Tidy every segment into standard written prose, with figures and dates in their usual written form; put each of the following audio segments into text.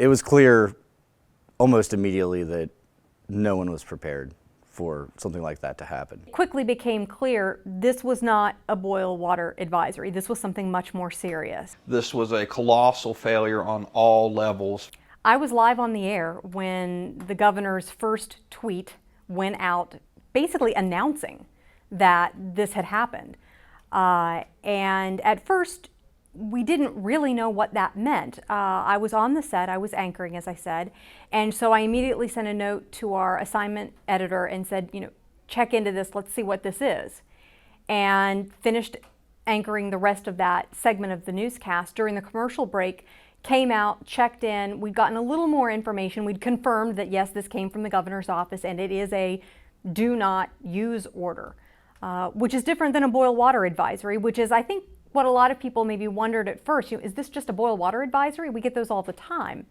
it was clear almost immediately that no one was prepared for something like that to happen. It quickly became clear this was not a boil water advisory. This was something much more serious. This was a colossal failure on all levels. I was live on the air when the governor's first tweet went out basically announcing that this had happened. And at first, we didn't really know what that meant. I was on the set, I was anchoring, as I said, and so I immediately sent a note to our assignment editor and said, check into this, let's see what this is. And finished anchoring the rest of that segment of the newscast. During the commercial break, came out, checked in, we'd gotten a little more information, we'd confirmed that yes, this came from the governor's office and it is a do not use order, which is different than a boil water advisory, which is, I think, what a lot of people maybe wondered at first, is this just a boil water advisory? We get those all the time.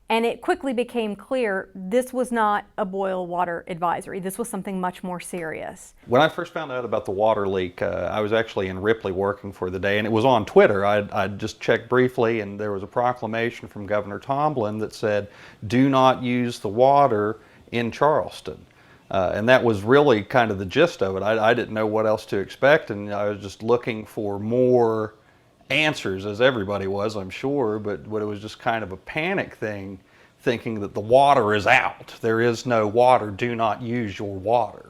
And it quickly became clear this was not a boil water advisory. This was something much more serious. When I first found out about the water leak, I was actually in Ripley working for the day, and it was on Twitter. I just checked briefly, and there was a proclamation from Governor Tomblin that said, do not use the water in Charleston. And that was really kind of the gist of it. I didn't know what else to expect, and I was just looking for more answers, as everybody was, I'm sure, but it was just kind of a panic thing, thinking that the water is out. There is no water. Do not use your water.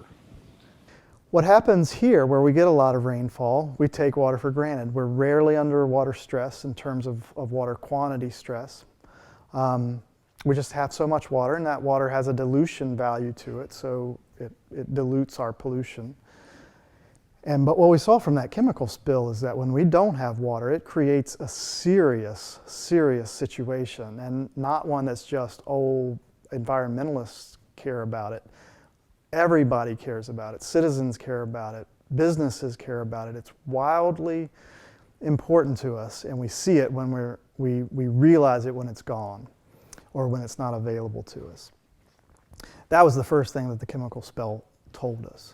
What happens here, where we get a lot of rainfall, we take water for granted. We're rarely under water stress in terms of water quantity stress. We just have so much water, and that water has a dilution value to it, so it dilutes our pollution. But what we saw from that chemical spill is that when we don't have water, it creates a serious, serious situation, and not one that's just, environmentalists care about it. Everybody cares about it. Citizens care about it. Businesses care about it. It's wildly important to us, and we see it when we realize it when it's gone, or when it's not available to us. That was the first thing that the chemical spill told us,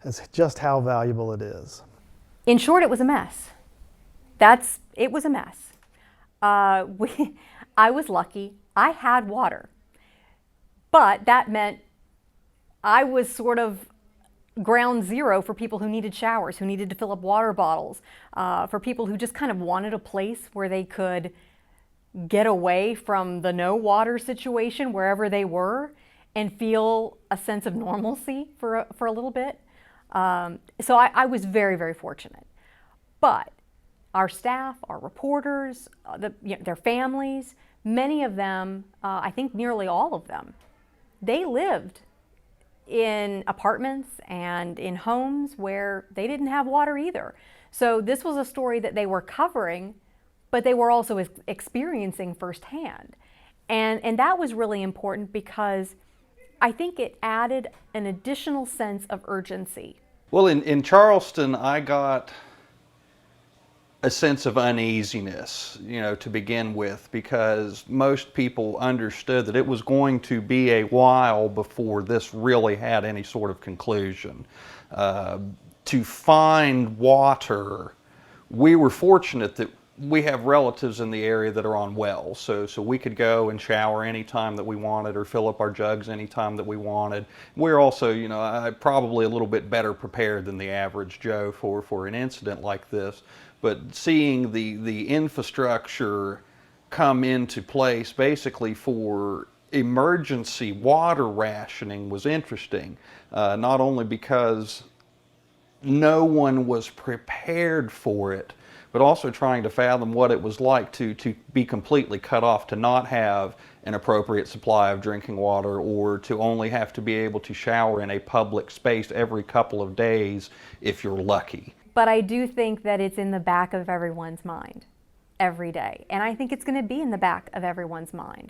is just how valuable it is. In short, it was a mess. It was a mess. I was lucky. I had water. But that meant I was sort of ground zero for people who needed showers, who needed to fill up water bottles, for people who just kind of wanted a place where they could get away from the no water situation wherever they were and feel a sense of normalcy for a little bit. So I was very, very fortunate. But our staff, our reporters, their families, many of them, I think nearly all of them, they lived in apartments and in homes where they didn't have water either. So this was a story that they were covering, but they were also experiencing firsthand. And that was really important because I think it added an additional sense of urgency. Well, in Charleston, I got a sense of uneasiness, to begin with, because most people understood that it was going to be a while before this really had any sort of conclusion. To find water, we were fortunate that we have relatives in the area that are on wells, so we could go and shower anytime that we wanted or fill up our jugs anytime that we wanted. We're also, probably a little bit better prepared than the average Joe for an incident like this. But seeing the infrastructure come into place basically for emergency water rationing was interesting, not only because no one was prepared for it, but also trying to fathom what it was like to be completely cut off, to not have an appropriate supply of drinking water, or to only have to be able to shower in a public space every couple of days if you're lucky. But I do think that it's in the back of everyone's mind every day. And I think it's going to be in the back of everyone's mind.